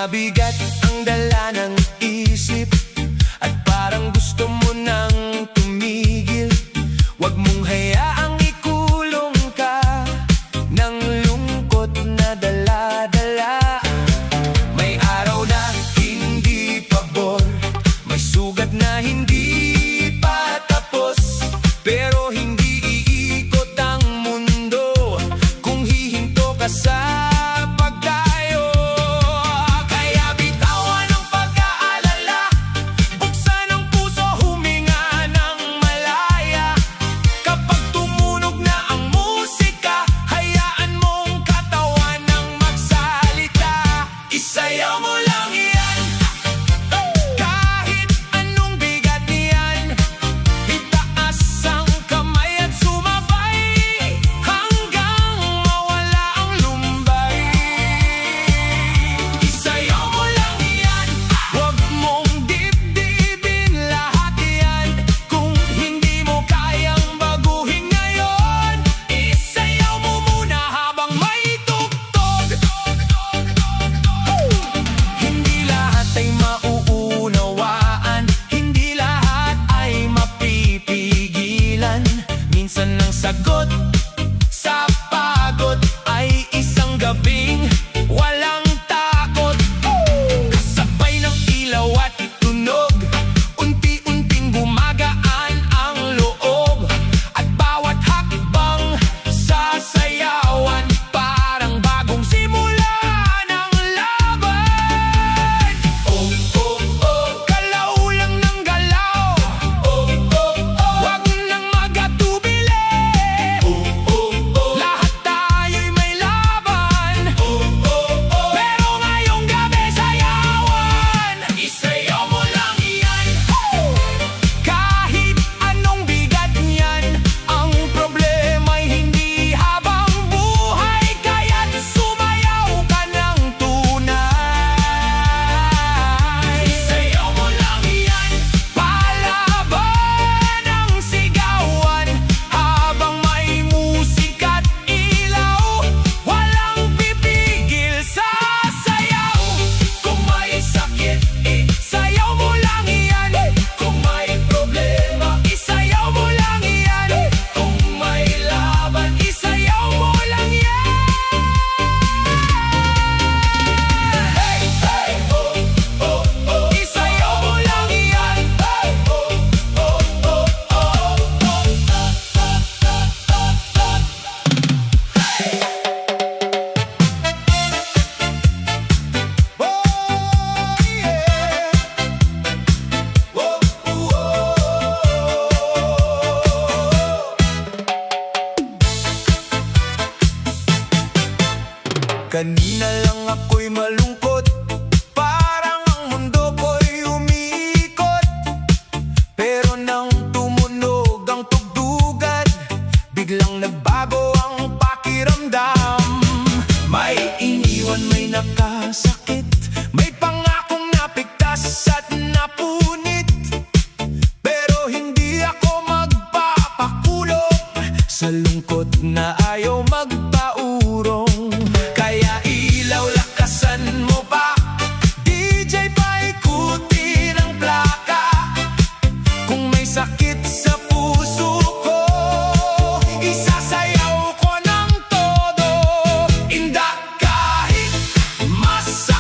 Mabigat ang dala ng isip at parang gusto mo nang tumigil. Huwag mong hayaang ikulong ka ng lungkot na dala-dala. May araw na hindi pabor, may sugat na hindi pa tapos, pero hindi iikot ang mundo kung hihinto ka sa pagdayo. Kaya bitawan ang pag-aalala, buksan ang puso, huminga ng malaya. Kapag tumunog na ang musika, hayaan mong katawan ng magsalita. Isayaw mo lang yan, kahit anong bigat niyan. Itaas ang kamay at sumabay hanggang mawala ang lumbay. Isayaw mo lang yan, huwag mong dibdibin lahat yan. Kung hindi mo kayang baguhin ngayon, isayaw mo muna habang may tugtog. Hindi lahat ay mauunawaan, hindi lahat ay mapipigilan. Minsan ang sagot sa pagod ay isang gabing walang takot. Kasabay ng ilaw at tunog, unti-unting gumagaan ang loob. At bawat hakbang sasayawan, parang bagong simula ng laban. Oh, oh, oh, galaw lang ng galaw. Oh, oh, oh, wag nang magatubili. Oh, oh, oh, lahat tayo'y may laban. Oh, oh, oh, pero ngayong gabi sayawan. Isayaw mo lang yan, kahit anong bigat niyan. Ang problema'y hindi habang buhay, kaya't sumayaw ka ng tunay. Isayaw mo lang yan, palaban ang sigawan. Habang may musika't ilaw, walang pipigil sa sayaw. Kung may sakit, isayaw mo lang yan. Kung may problema, isayaw mo lang yan. Kung may laban, isayaw mo lang yan. Hey, hey, oh, oh, oh, isayaw mo lang yan. Hey, oh, oh, oh, oh, Kanina lang ako'y malungkot, parang ang mundo ko'y umiikot. Pero nang tumunog ang tugtugad, biglang nagbago ang pakiramdam. May iniwan, may nakasakit, may pangakong napigtas at napunit. Pero hindi ako magpapakulong sa lungkot na ayaw magpaurong. Kaya ilaw, lakasan mo pa, DJ paikutin ang plaka. Kung may sakit sa puso ko, isasayaw ko ng todo. Inda kahit masakit.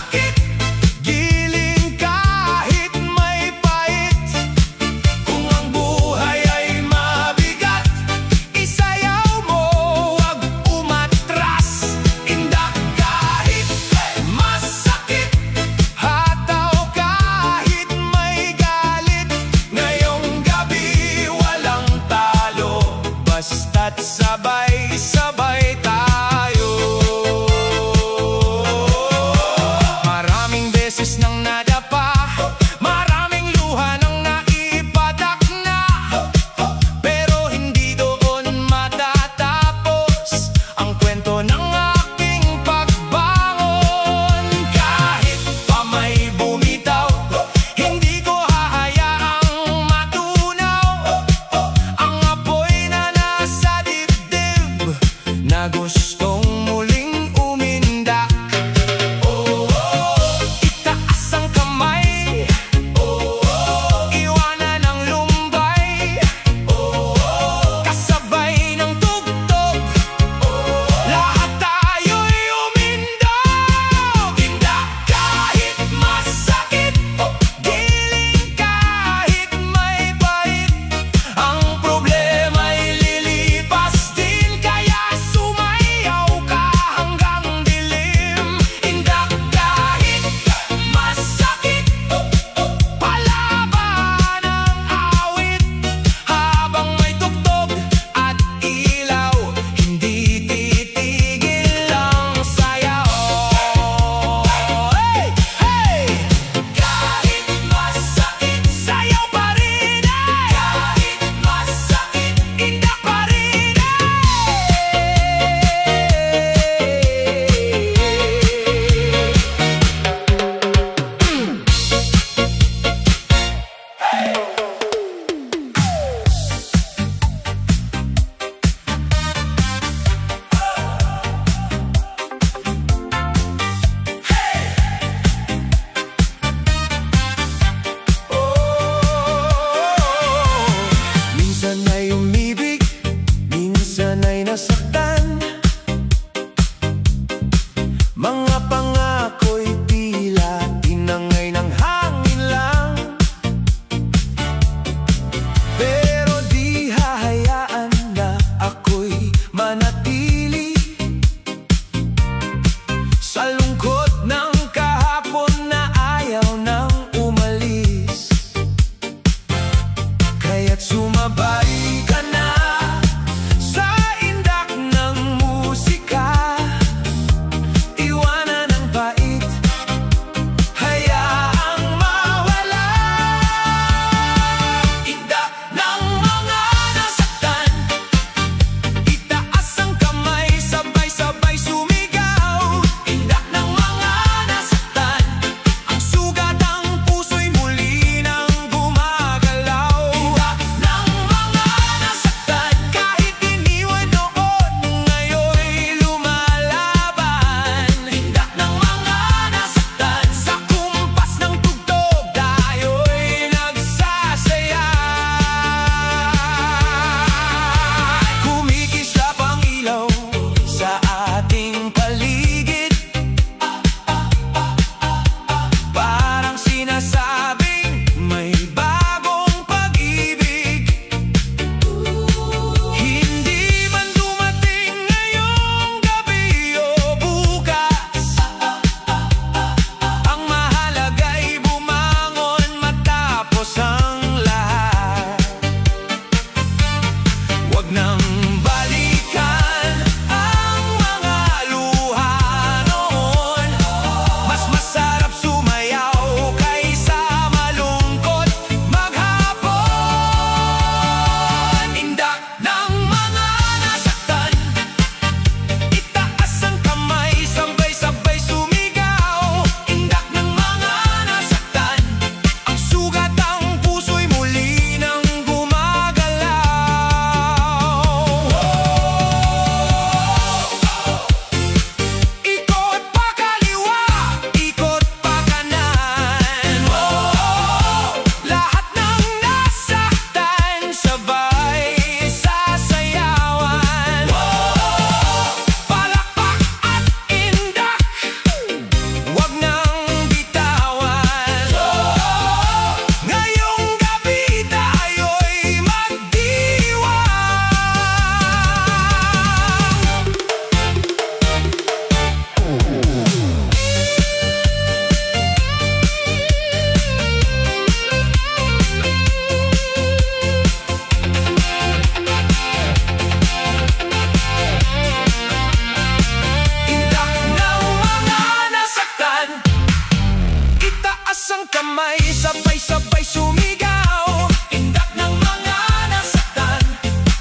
kamay, sabay-sabay sumigaw. Indak ng mga nasaktan,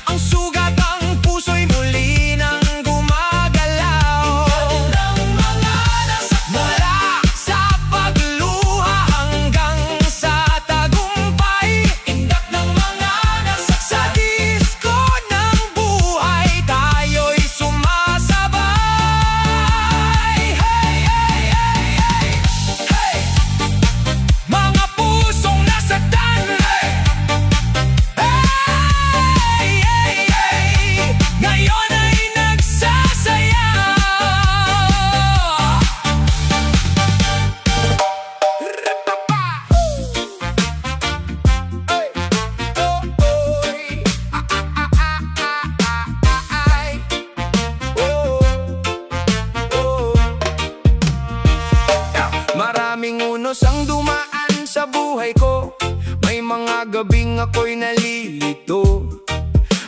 ang sugat ang puso'y muli nang gumagalaw. Indak ng mga nasaktan, mula sa pagluha hanggang sa tagumpay. Indak ng mga nasaktan, sa disko ng buhay tayo'y sumasabay. Hey, hey, hey, hey, hey! Mga pusong nasaktan, hey, hey, hey, ngayon ay nagsasaya. Rapapa! Ay, oy, ay, oh, oh. Maraming unos ang dumaan sa buhay ko, may mga gabing ako'y nalilito.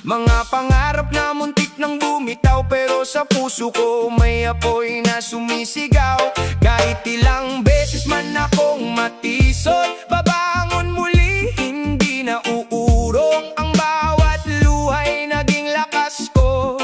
Mga pangarap na muntik nang bumitaw, pero sa puso ko may apoy na sumisigaw. Kahit ilang beses man akong matisod, babangon muli, hindi na uurong. Ang bawat luhay naging lakas ko,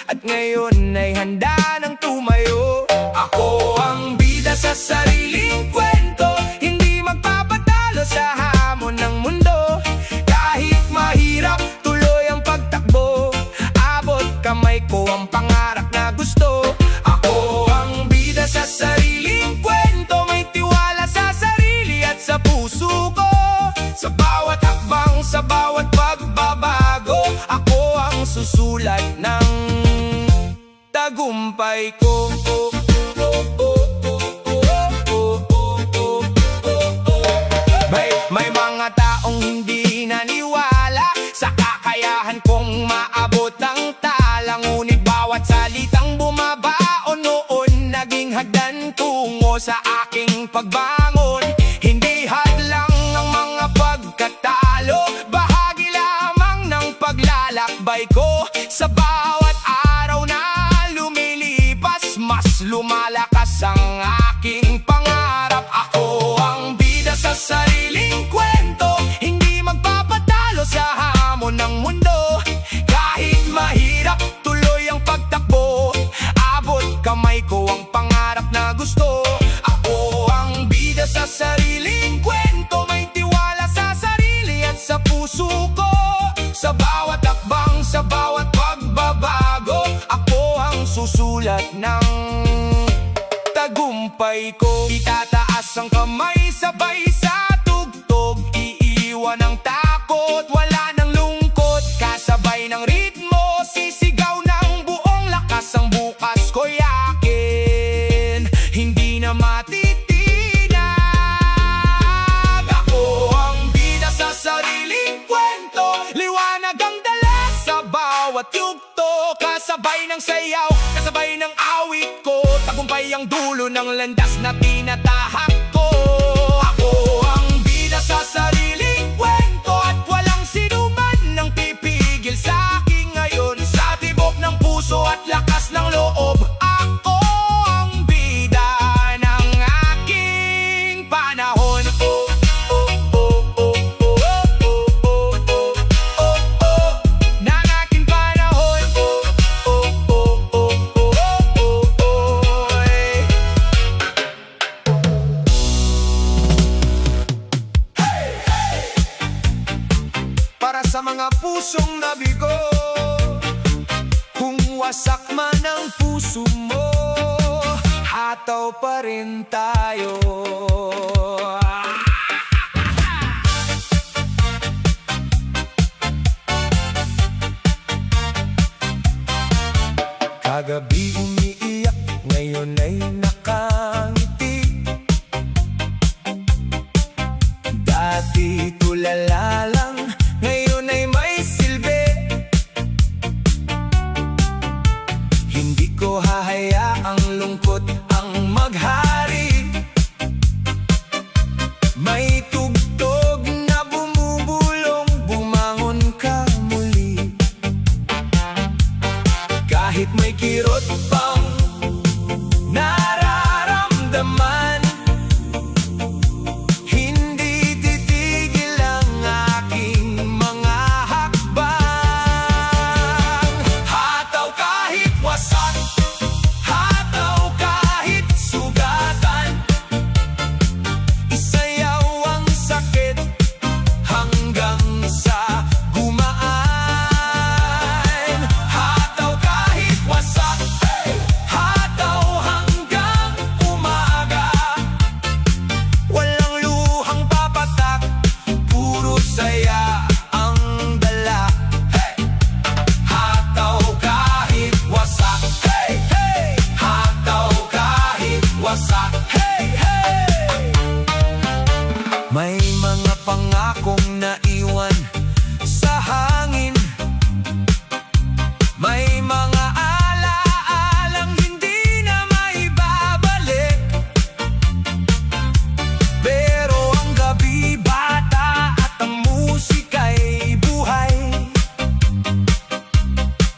at ngayon ay handa nang tumayo. Ako ang bida sa sariling kwento, hindi magpapatalo sa hamon ng mundo. Kahit mahirap, tuloy ang pagtakbo, abot kamay ko ang pangarap na gusto. Ako ang bida sa sariling kwento, may tiwala sa sarili at sa puso ko. Sa bawat hakbang, sa bawat pagbabago, ako ang susulat ng tagumpay ko. May mga taong hindi naniwala sa kakayahan kong maabot ang tala, ngunit bawat salitang bumabaon noon naging hagdan tungo sa aking pagbangon. Hindi hadlang ang mga pagkatalo, bahagi lamang ng paglalakbay ko. Sa bawat araw na lumilipas, mas lumalakas ang aking pangarap. Ako ang bida sa sariling kwento, hindi magpapatalo sa hamon ng mundo. Kahit mahirap, tuloy ang pagtakbo, abot kamay ko ang pangarap na gusto. Ako ang bida sa sariling kwento, may tiwala sa sarili at sa puso ko. Sa bawat hakbang, sa bawat pagbabago, ako ang susulat ng tagumpay ko. Itataas ang kamay, sabay sa tugtog, iiwan ang takot, wala ng lungkot. Kasabay ng ritmo, sisigaw ng buong lakas, ang bukas ko'y akin, hindi na matitinag. Ako ang bida sa sariling kwento, liwanag ang dala sa bawat yugto. Kasabay ng sayaw, kasabay ng awit ko, tagumpay ang dulo ng landas na tinatahak ko. Ako ang bida sa sariling kwento, at walang sinuman nang pipigil sa akin ngayon. Sa tibok ng puso at lakas ng loob, ako ang bida ng aking panahon. Ng aking panahon. Para sa mga pusong nabigo, kung wasak man ang puso mo, hataw pa rin tayo. Kagabi umiiyak, ngayon ay nakangiti. Dati tulala lang, ngayon ay may silbi. Hindi ko hahayaang lungkot ang maghari. May tugtog na bumubulong, bumangon ka muli. Kahit may kirot Hey, hey! May mga pangakong naiwan sa hangin. May mga alaalang hindi na maibabalik. Pero ang gabi bata at ang musika'y buhay.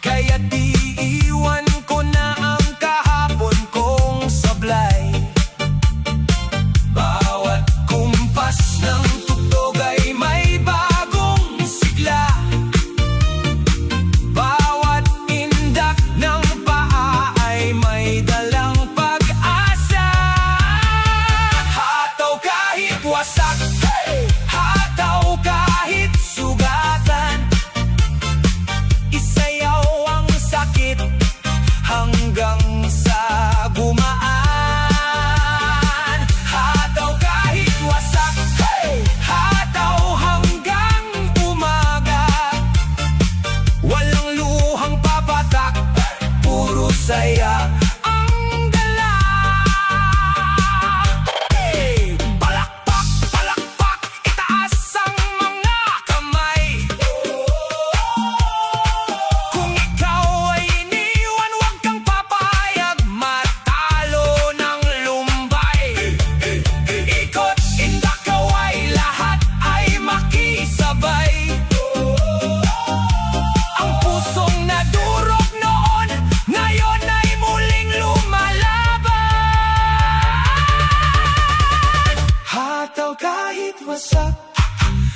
Kaya't iiwan ko na ang kahapon kong sablay. Bawat kumpas ng tugtog ay may bagong sigla. Bawat indak ng paa ay may dalang pag-asa. Hataw kahit wasak, hataw kahit sugatan. Isayaw ang sakit hanggang sa gumaan. Hataw kahit wasak, hataw hanggang umaga. Walang luhang papatak, puro saya ang dala. Palakpak, palakpak, itaas ang mga kamay. Kung ikaw ay iniwan, huwag kang papayag matalo ng lumbay. Ikot, indak, kaway, lahat ay makisabay. Ang pusong nadurog noon, ngayon ay muling lumalaban. Hataw kahit wasak,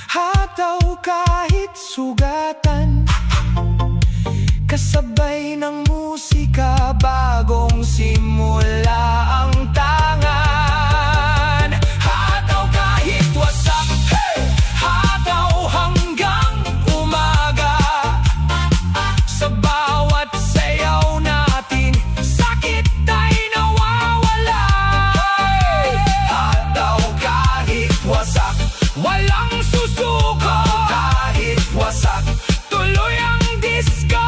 hataw kahit sugatan. Kasabay ng musika, bagong simula ang tangan. Hataw kahit wasak, hataw hanggang umaga. Sa bawat sayaw natin, sakit ay nawawala. Hataw kahit wasak, walang susuko. Kahit wasak, tuloy ang disco.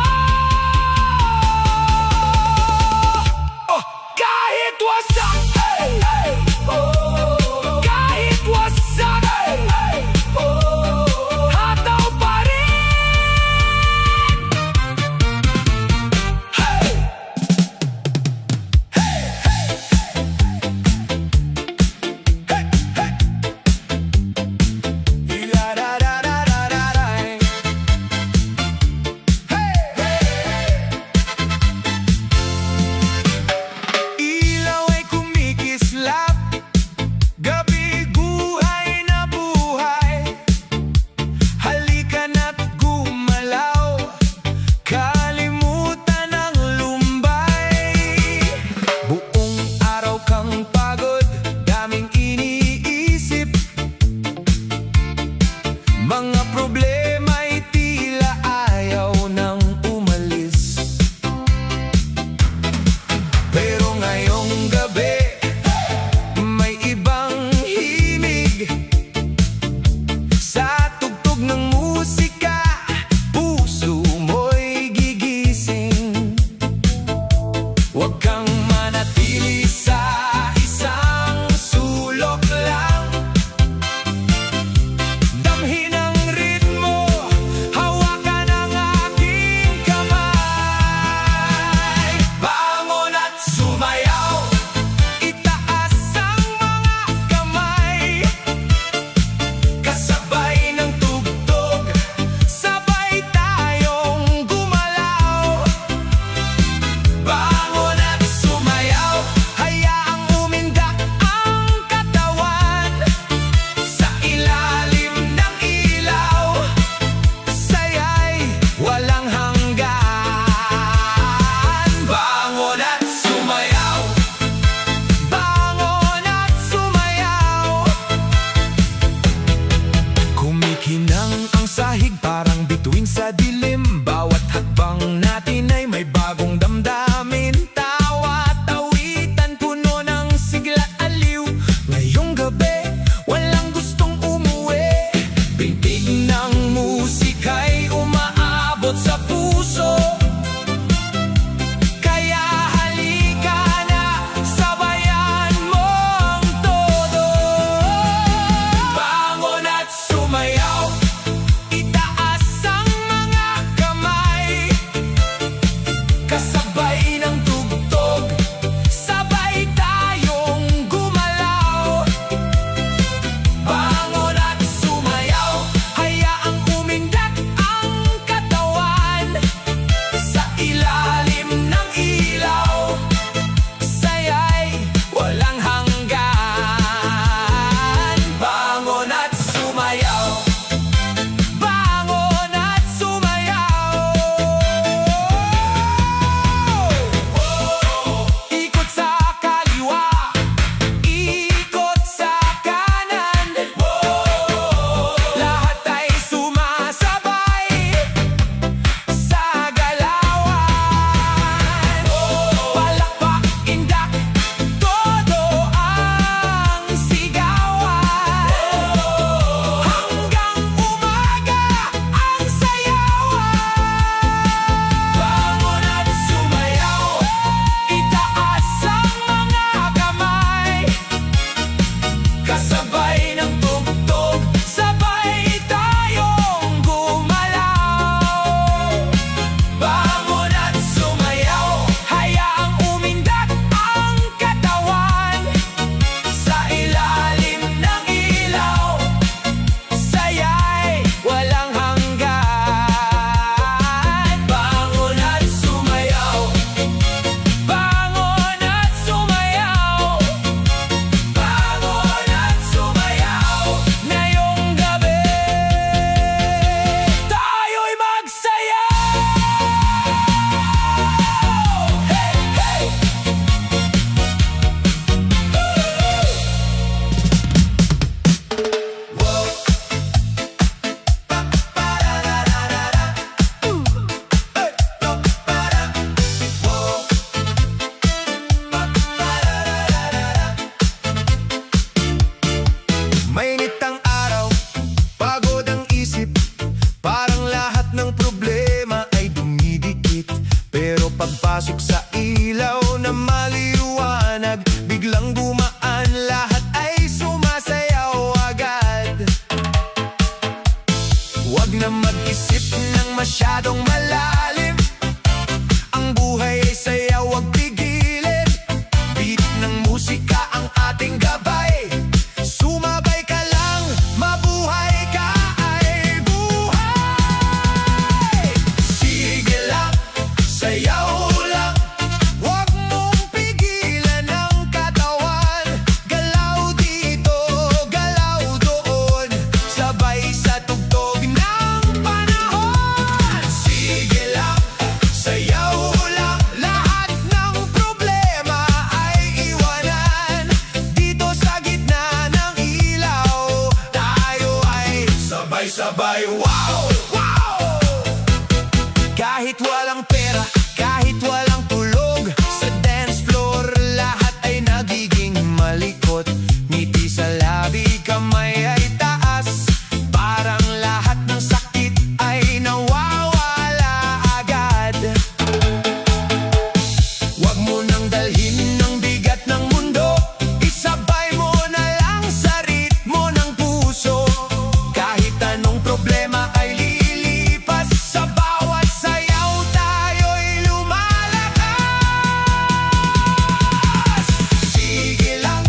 masyadong malalim. Ang buhay ay saya, huwag pigilin. Beat ng musika ang ating gabay. Sumabay ka lang, mabuhay ka ay buhay. Sige lang, sayaw lang, huwag mong pigilan ang katawan. Galaw dito, galaw doon, sabay sa tugtog ng panahon. Sige lang, sayaw lang, lahat ng problema ay iwanan. Dito sa gitna ng ilaw, tayo ay sabay-sabay. Wow! Wow! Kahit walang pera, kahit walang tulog, sa dance floor lahat ay nagiging malikot. Ngiti sa labi, kamay ay taas, parang lahat ng sakit ay nawawala agad. Huwag mo nang dalhin ng bigat ng mundo, isabay mo na lang sa ritmo ng puso. Kahit anong problema ay lilipas, sa bawat sayaw tayo'y lumalakas. Sige lang,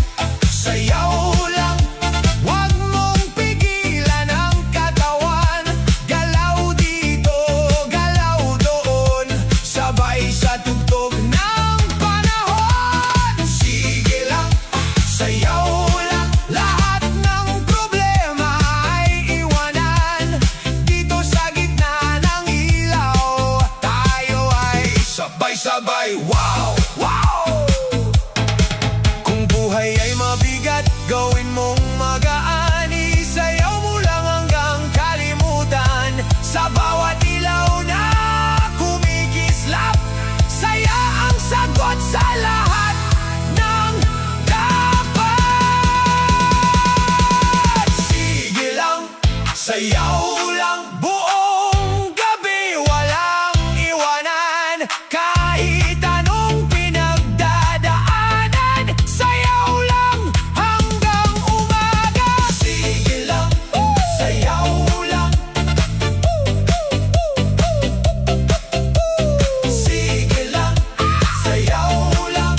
sayaw lang, huwag mong pigilan ang katawan. Galaw dito, galaw doon, sabay sa tugtog ng panahon. Sige lang, sayaw lang, lahat ng problema ay iwanan. Dito sa gitna ng ilaw, tayo ay sabay-sabay. Wow! Wow! Kung buhay ay mabigat, gawin mong magaan. Isayaw mo lang hanggang kalimutan. Sa bawat ilaw na kumikislap, saya ang sagot sa lahat ng dapat. Sige lang, sayaw lang, buong gabi walang iwanan. Kahit anong pinagdadaanan, sayaw lang hanggang umaga. Sige lang, sayaw lang. Sige lang, sayaw lang.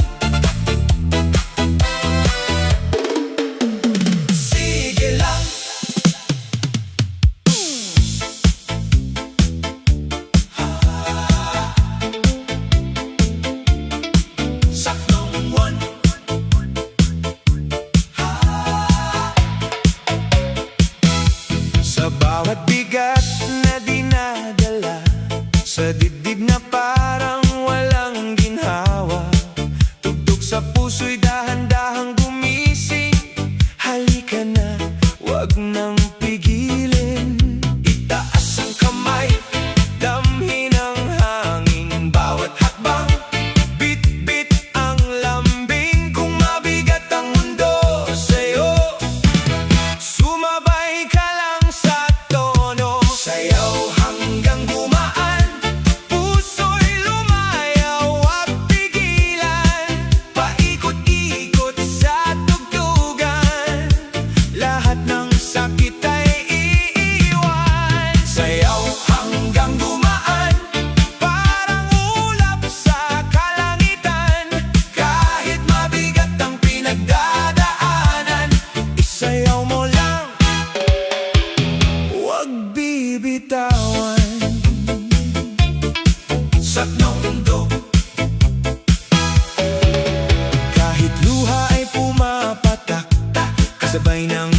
Sige lang. Saktong one. Sa bawat bigat na dinadala, sa dibdib na parang walang ginhawa, tugtog sa puso'y dahan-dahang gumising. Halika na, wag nang pigilin. Itaas ang kamay, damhin ang hangin. Bawat hakbang, bit-bit ang lambing. Kung mabigat ang mundo sa'yo, sumabay ka lang sa tono. Sayaw hanggang gumaan, puso'y lumayaw, wag pigilan. Paikot-ikot sa tugtugan, lahat ng sakit ay iiwan. Sayaw hanggang gumaan, parang ulap sa kalangitan. Kahit mabigat ang pinagdadaanan, isayaw mo lang, huwag bibitawan. Sa mundo, kahit luha ay pumapatak, kasabay ng